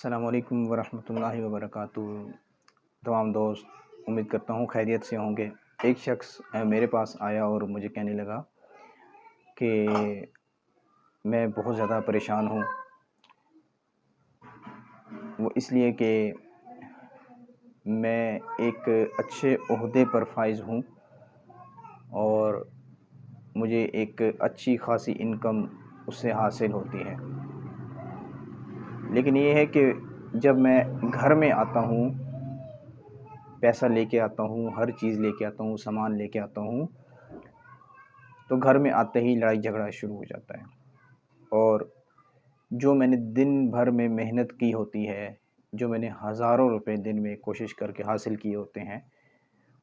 अस्सलाम वालेकुम वरहमतुल्लाहि वबरकातुहू। तमाम दोस्त उम्मीद करता हूँ खैरियत से होंगे। एक शख्स मेरे पास आया और मुझे कहने लगा कि मैं बहुत ज़्यादा परेशान हूँ। वो इसलिए कि मैं एक अच्छे ओहदे पर फाइज़ हूँ और मुझे एक अच्छी खासी इनकम उससे हासिल होती है। लेकिन ये है कि जब मैं घर में आता हूँ, पैसा लेके आता हूँ, हर चीज़ लेके आता हूँ, सामान लेके आता हूँ, तो घर में आते ही लड़ाई झगड़ा शुरू हो जाता है। और जो मैंने दिन भर में मेहनत की होती है, जो मैंने हज़ारों रुपए दिन में कोशिश करके हासिल किए होते हैं,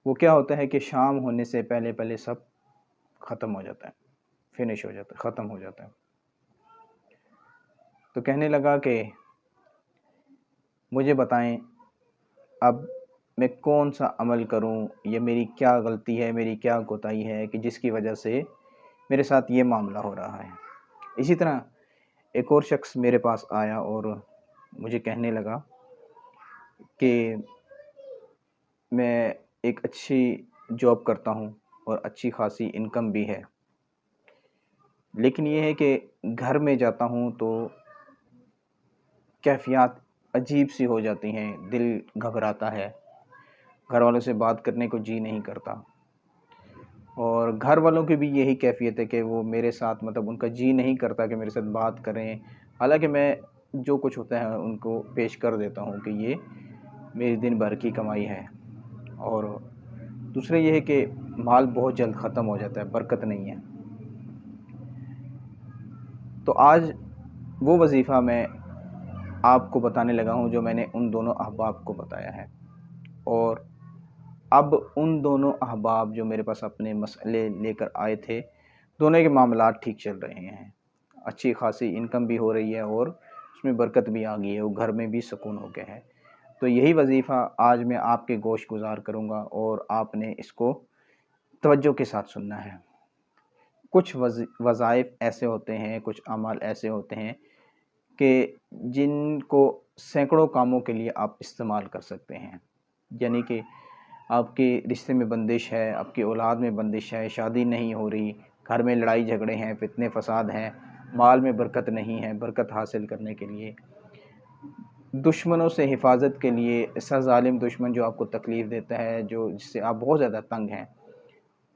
वो क्या होता है कि शाम होने से पहले पहले सब ख़त्म हो जाता है, फिनिश हो जाता है, ख़त्म हो जाता है। तो कहने लगा कि मुझे बताएं अब मैं कौन सा अमल करूं, ये मेरी क्या गलती है, मेरी क्या कोताही है कि जिसकी वजह से मेरे साथ ये मामला हो रहा है। इसी तरह एक और शख्स मेरे पास आया और मुझे कहने लगा कि मैं एक अच्छी जॉब करता हूं और अच्छी खासी इनकम भी है, लेकिन ये है कि घर में जाता हूं तो कैफ़ियत अजीब सी हो जाती हैं, दिल घबराता है, घर वालों से बात करने को जी नहीं करता। और घर वालों की भी यही कैफ़ियत है कि वो मेरे साथ मतलब उनका जी नहीं करता कि मेरे साथ बात करें। हालाँकि मैं जो कुछ होता है उनको पेश कर देता हूँ कि ये मेरी दिन भर की कमाई है। और दूसरा ये है कि माल बहुत जल्द ख़त्म हो जाता है, बरकत नहीं है। तो आज वो वज़ीफ़ा मैं आपको बताने लगा हूँ जो मैंने उन दोनों अहबाब को बताया है। और अब उन दोनों अहबाब जो मेरे पास अपने मसले लेकर आए थे, दोनों के मामलात ठीक चल रहे हैं। अच्छी खासी इनकम भी हो रही है और उसमें बरकत भी आ गई है, वो घर में भी सुकून हो गया है। तो यही वज़ीफ़ा आज मैं आपके गोश गुज़ार करूँगा और आपने इसको तवज्जो के साथ सुनना है। कुछ वज़ाइफ़ ऐसे होते हैं, कुछ अमाल ऐसे होते हैं कि जिनको सैकड़ों कामों के लिए आप इस्तेमाल कर सकते हैं। यानी कि आपके रिश्ते में बंदिश है, आपकी औलाद में बंदिश है, शादी नहीं हो रही, घर में लड़ाई झगड़े हैं, फितने फ़साद हैं, माल में बरकत नहीं है, बरकत हासिल करने के लिए, दुश्मनों से हिफाजत के लिए, ऐसा ज़ालिम दुश्मन जो आपको तकलीफ़ देता है, जो जिससे आप बहुत ज़्यादा तंग हैं,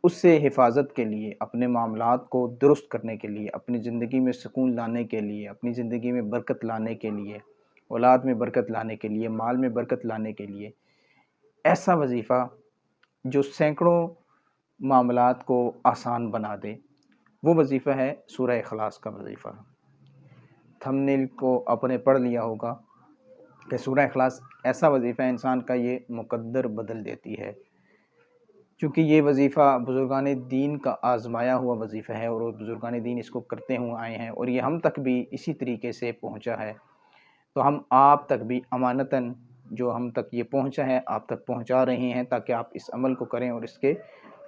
उससे हिफाजत के लिए, अपने मामलात को दुरुस्त करने के लिए, अपनी ज़िंदगी में सुकून लाने के लिए, अपनी ज़िंदगी में बरकत लाने के लिए, औलाद में बरकत लाने के लिए, माल में बरकत लाने के लिए, ऐसा वज़ीफ़ा जो सैकड़ों मामलात को आसान बना दे, वो वज़ीफ़ा है सूरह इखलास का वज़ीफ़ा। थंबनेल को आपने पढ़ लिया होगा कि सूरह इखलास ऐसा वज़ीफ़ा है, इंसान का ये मुक़द्दर बदल देती है। चूँकि ये वज़ीफ़ा बुज़ुर्गान दीन का आज़माया हुआ वज़ीफ़ा है और बुज़ुर्गान दीन इसको करते हुए आए हैं और ये हम तक भी इसी तरीके से पहुँचा है। तो हम आप तक भी अमानतन जो हम तक ये पहुँचा है, आप तक पहुँचा रहे हैं ताकि आप इस अमल को करें और इसके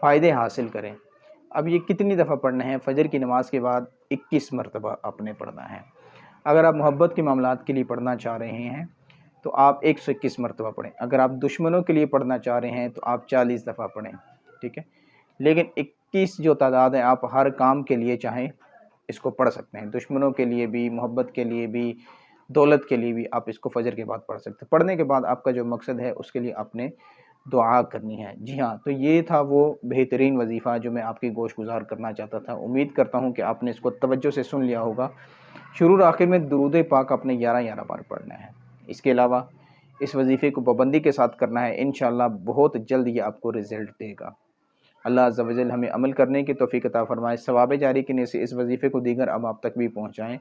फ़ायदे हासिल करें। अब ये कितनी दफ़ा पढ़ना है? फ़जर की नमाज़ के बाद 21 मरतबा आपने पढ़ना है। अगर आप मोहब्बत के मामलात के लिए पढ़ना चाह रहे हैं तो आप 121 मरतबा पढ़ें। अगर आप दुश्मनों के लिए पढ़ना चाह रहे हैं तो आप 40 दफ़ा पढ़ें, ठीक है। लेकिन 21 जो तादाद है, आप हर काम के लिए चाहें इसको पढ़ सकते हैं। दुश्मनों के लिए भी, मोहब्बत के लिए भी, दौलत के लिए भी आप इसको फ़जर के बाद पढ़ सकते हैं। पढ़ने के बाद आपका जो मकसद है उसके लिए आपने दुआ करनी है। जी हाँ, तो ये था वो बेहतरीन वज़ीफ़ा जो मैं आपकी गोश गुज़ार करना चाहता था। उम्मीद करता हूँ कि आपने इसको तवज्जो से सुन लिया होगा। शुरू और आखिर में दुरूद पाक आपने 11-11 बार पढ़ना है। इसके अलावा इस वज़ीफ़े को पाबंदी के साथ करना है। इंशाअल्लाह बहुत जल्द ये आपको रिज़ल्ट देगा। अल्लाह अज़्ज़ा व जल हमें अमल करने की तौफ़ीक़ अता फ़रमाए। सवाब जारी करने से इस वज़ीफ़े को दीगर अब आप तक भी पहुँचाएँ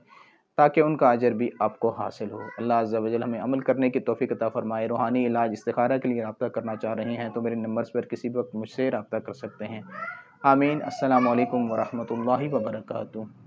ताकि उनका अजर भी आपको हासिल हो। अल्लाह अज़्ज़ा व जल हमें अमल करने की तौफ़ीक़ अता फ़रमाए। रूहानी इलाज इस्तिखारा के लिए राब्ता करना चाह रहे हैं तो मेरे नंबर्स पर किसी भी वक्त मुझसे राब्ता कर सकते हैं। आमीन। अस्सलामु अलैकुम व रहमतुल्लाहि व बरकातुहू।